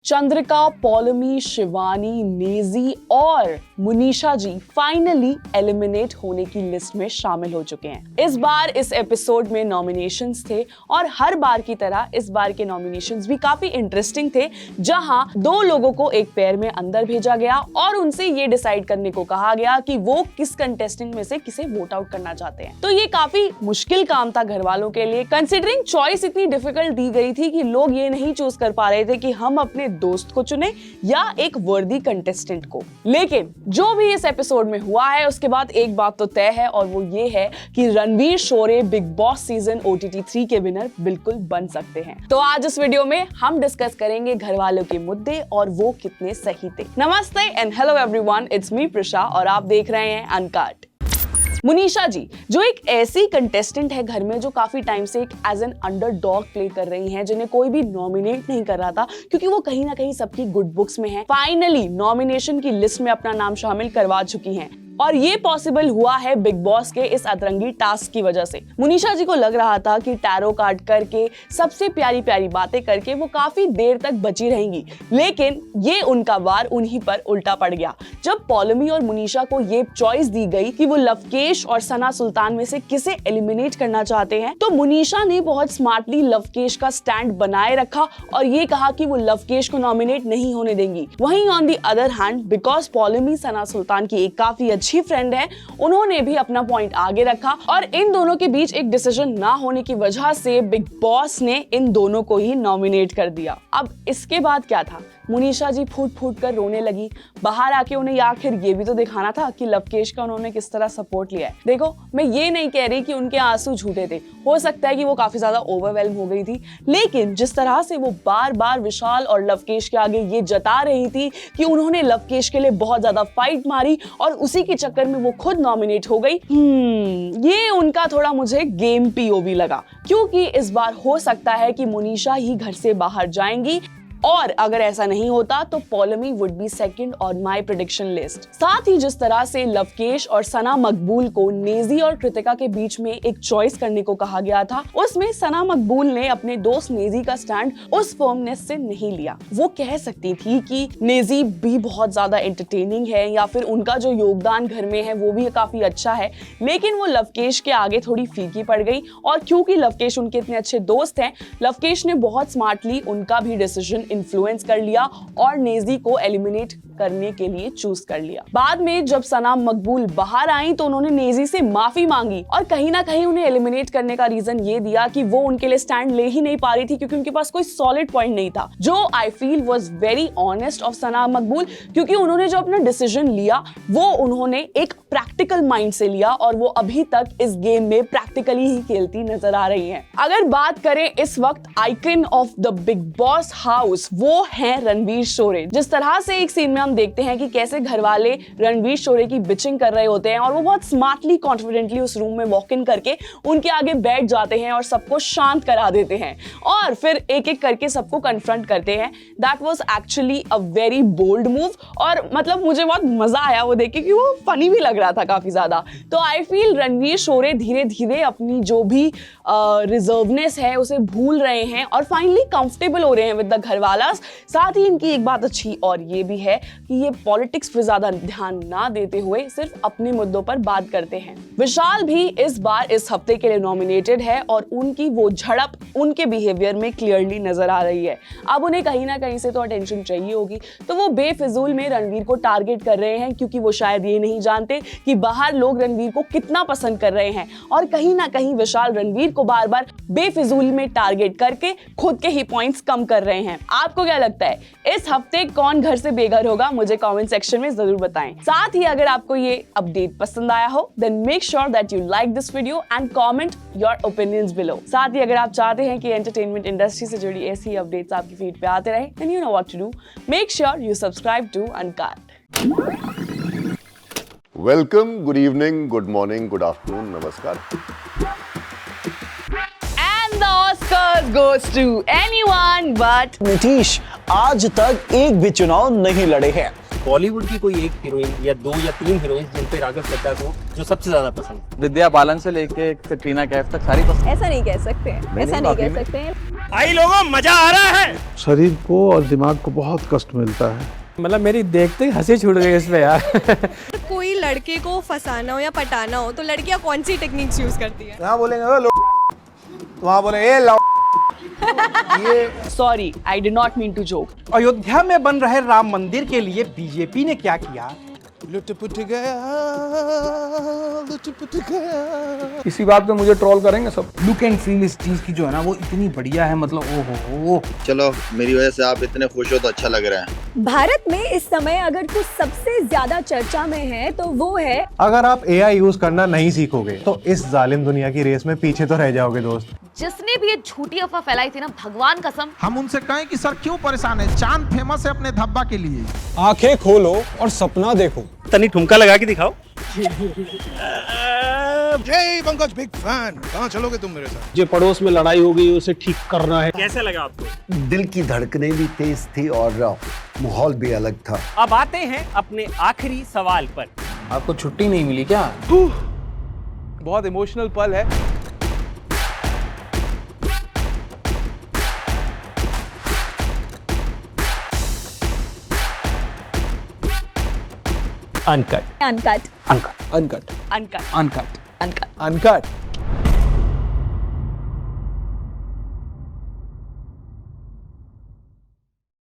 चंद्रिका, पौलमी, शिवानी, नेजी और मुनीशा जी finally eliminate होने की लिस्ट में शामिल हो चुके हैं। इस बार इस एपिसोड में नॉमिनेशंस थे और हर बार की तरह इस बार के नॉमिनेशंस भी काफी इंटरेस्टिंग थे, जहां दो लोगों को एक पेयर में अंदर भेजा गया और उनसे ये डिसाइड करने को कहा गया कि वो किस कंटेस्टेंट में से किसे वोट आउट करना चाहते हैं। तो ये काफी मुश्किल काम था घर वालों के लिए, कंसिडरिंग चॉइस इतनी डिफिकल्ट दी गई थी कि लोग ये नहीं चूज कर पा रहे थे कि हम अपने दोस्त को चुने या एक वर्दी कंटेस्टेंट को। लेकिन जो भी इस एपिसोड में हुआ है उसके बाद एक बात तो तय है और वो ये है कि रणवीर शोरे बिग बॉस सीजन OTT 3 के विनर बिल्कुल बन सकते हैं। तो आज इस वीडियो में हम डिस्कस करेंगे घर वालों के मुद्दे और वो कितने सही थे। नमस्ते and hello everyone, it's me Prisha और आप देख रहे हैं अनकट। मुनीशा जी जो एक ऐसी कंटेस्टेंट है घर में जो काफी टाइम से एक एज एन अंडरडॉग प्ले कर रही हैं, जिन्हें कोई भी नॉमिनेट नहीं कर रहा था क्योंकि वो कहीं ना कहीं सबकी गुड बुक्स में है, फाइनली नॉमिनेशन की लिस्ट में अपना नाम शामिल करवा चुकी हैं। और ये पॉसिबल हुआ है बिग बॉस के इस अतरंगी टास्क की वजह से। मुनीशा जी को लग रहा था कि टैरो कार्ड करके सबसे प्यारी प्यारी बातें करके वो काफी देर तक बची रहेंगी, लेकिन ये उनका वार उन्हीं पर उल्टा पड़ गया। जब पौलमी और मुनीशा को ये चॉइस दी गई कि वो लवकेश और सना सुल्तान में से किसे एलिमिनेट करना चाहते हैं, तो मुनीशा ने बहुत स्मार्टली लवकेश का स्टैंड बनाए रखा और ये कहा कि वो लवकेश को नॉमिनेट नहीं होने देंगी। वहीं on the other hand, because Paulami Sana Sultan की एक काफी अच्छी फ्रेंड है, उन्होंने भी अपना पॉइंट आगे रखा और इन दोनों के बीच एक डिसीजन ना होने की वजह से बिग बॉस ने इन दोनों को ही नॉमिनेट कर दिया। अब इसके बाद क्या था, मुनीशा जी फूट फूट कर रोने लगी। बाहर आके उन्हें आखिर ये भी तो दिखाना था कि लवकेश का उन्होंने किस तरह सपोर्ट लिया है। देखो, मैं ये नहीं कह रही कि उनके आंसू झूठे थे, हो सकता है कि वो काफी ज्यादा ओवरवेल्म हो गई थी, लेकिन जिस तरह से वो बार बार विशाल और लवकेश के आगे ये जता रही थी कि उन्होंने लवकेश के लिए बहुत ज्यादा फाइट मारी और उसी के चक्कर में वो खुद नॉमिनेट हो गई, ये उनका थोड़ा मुझे गेम POV लगा, क्योंकि इस बार हो सकता है कि मुनीशा ही घर से बाहर जाएंगी और अगर ऐसा नहीं होता तो Paulami would be second on my prediction list. साथ ही जिस तरह से लवकेश और सना मकबूल को नेजी और कृतिका के बीच में एक चॉइस करने को कहा गया था, उसमें सना मकबूल ने अपने दोस्त नेजी का स्टैंड उस फर्मनेस से नहीं लिया। वो कह सकती थी कि नेजी भी बहुत ज्यादा एंटरटेनिंग है या फिर उनका जो योगदान घर में है वो भी काफी अच्छा है, लेकिन वो लवकेश के आगे थोड़ी फीकी पड़ गई और क्योंकि लवकेश उनके इतने अच्छे दोस्त हैं, लवकेश ने बहुत स्मार्टली उनका भी डिसीजन इन्फ्लुएंस कर लिया और नेजी को एलिमिनेट करने के लिए चूज कर लिया। बाद में जब सना मकबूल बाहर आई तो उन्होंने नेजी से माफी मांगी और कहीं ना कहीं उन्हें एलिमिनेट करने का रीजन ये दिया कि वो उनके लिए स्टैंड ले ही नहीं पा रही थी क्योंकि उनके पास कोई सॉलिड पॉइंट नहीं था, जो I feel was very honest of Sana Maqbool, क्योंकि उन्होंने जो अपना डिसीजन लिया वो उन्होंने एक प्रैक्टिकल माइंड से लिया और वो अभी तक इस गेम में प्रैक्टिकली ही खेलती नजर आ रही है। अगर बात करें इस वक्त icon of the big boss house, वो है रणवीर शोरे। जिस तरह से एक सीन में हम देखते हैं कि कैसे घर वाले रणवीर शोरे की बिचिंग कर रहे होते हैं और वो बहुत स्मार्टली कॉन्फिडेंटली उस रूम में वॉक इन करके उनके आगे बैठ जाते हैं और सबको शांत करा देते हैं और फिर एक एक करके सबको कन्फ्रंट करते हैं। That was actually a very bold move और मतलब मुझे बहुत मजा आया वो देख के, कि वो फनी भी लग रहा था काफी ज्यादा। तो आई फील रणवीर शोरे धीरे धीरे अपनी जो भी रिजर्वनेस है उसे भूल रहे हैं और फाइनली कंफर्टेबल हो रहे हैं विद द घर वाला। साथ ही इनकी एक बात अच्छी और ये भी है कि ये पॉलिटिक्स पे ज्यादा ध्यान ना देते हुए सिर्फ अपने मुद्दों पर बात करते हैं। विशाल भी इस बार इस हफ्ते के लिए नॉमिनेटेड है और उनकी वो झड़प उनके बिहेवियर में क्लियरली नजर आ रही है। अब उन्हें कहीं ना कहीं से तो अटेंशन चाहिए होगी, तो वो बेफिजूल में रणवीर को टारगेट कर रहे हैं क्योंकि वो शायद ये नहीं जानते कि बाहर लोग रणवीर को कितना पसंद कर रहे हैं और कहीं ना कहीं विशाल रणवीर को बार बार बेफिजूल में टारगेट करके खुद के ही पॉइंट्स कम कर रहे हैं। आपको क्या लगता है इस हफ्ते कौन घर से बेघर होगा? मुझे कमेंट सेक्शन में जरूर बताएं। साथ ही अगर आपको ये अपडेट पसंद आया हो then make sure that you like this video and comment your opinions below. साथ ही अगर आप चाहते हैं कि एंटरटेनमेंट इंडस्ट्री से जुड़ी ऐसी अपडेट्स आपकी फीड पे आते रहे then you know what to do, make sure you subscribe to Uncut. Welcome, good evening, good morning, good afternoon, नमस्कार। And the Oscars goes to anyone but Nitish आज तक एक भी चुनाव नहीं लड़े हैं। बॉलीवुड की कोई एक हीरोइन या 2 या 3 हीरोइन जिन पे राघव चड्ढा को जो सबसे ज्यादा पसंद है? विद्या बालन से लेके कटरीना कैफ तक सारी पसंद। ऐसा नहीं कह सकते हैं, ऐसा नहीं कह सकते हैं। आई लोगों, मजा आ रहा है। शरीर को और दिमाग को बहुत कष्ट मिलता है। मतलब मेरी देखते ही हंसी छूट गई इस पे यार। कोई लड़के को फंसाना हो या पटाना हो तो लड़कियां कौन सी टेक्निक्स यूज करती हैं? यहाँ बोलेंगे वहाँ बोलेंगे ए लो। Sorry, I did not mean to joke. Ayodhya में बन रहे राम मंदिर के लिए बीजेपी ने क्या किया? लुट-पुट गया। इसी बात पे मुझे ट्रोल करेंगे सब। लुक एंड फील इस चीज की जो है ना वो इतनी बढ़िया है, मतलब ओहो। चलो मेरी वजह से आप इतने खुश हो तो अच्छा लग रहा है। भारत में इस समय अगर कुछ सबसे ज्यादा चर्चा में है तो वो है, अगर आप AI यूज करना नहीं सीखोगे तो इस जालिम दुनिया की रेस में पीछे तो रह जाओगे दोस्त। जिसने भी ये झूठी अफवाह फैलाई थी ना, भगवान कसम। हम उनसे कहें कि सर क्यों परेशान है? चांद फेमस है अपने धब्बा के लिए। आंखें खोलो और सपना देखो। तनी ठुमका लगा के दिखाओ। जय पंकज, बिग फैन। कहाँ चलोगे तुम मेरे साथ? जो पड़ोस में लड़ाई हो गई उसे ठीक करना है। कैसा लगा आपको? दिल की धड़कनें भी तेज थी और माहौल भी अलग था। अब आते हैं अपने आखिरी सवाल पर। आपको छुट्टी नहीं मिली क्या? बहुत इमोशनल पल है। Uncut uncut uncut uncut uncut uncut uncut uncut.